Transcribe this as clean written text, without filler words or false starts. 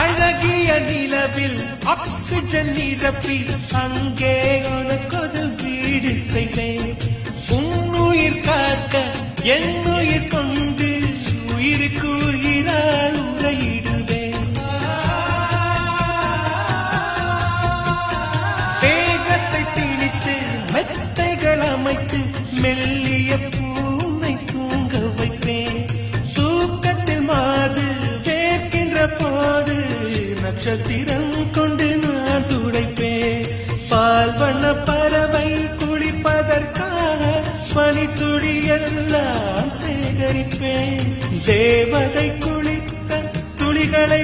அழகிய நிலவில் ஆக்சிஜன் நிரப்பி அங்கே உனக்கொரு வீடு செய்வேன். உன்னுயிர் காக்க என்னுயிர் கொண்டு உயிருக்கு உயிரால் உரையிடுவேன். வேகத்தை திணித்து மெத்தைகள் அமைத்து மெல்லிய பூனை தூங்க வைப்பேன். தூக்கத்தில் மாது வேர்க்கின்ற போது நட்சத்திரம் கொண்டு நான் துடைப்பேன். பால் வண்ண பறவை குளிப்பதற்காக பனித்துளி எல்லாம் சேகரிப்பேன். தேவதை குளித்த துளிகளை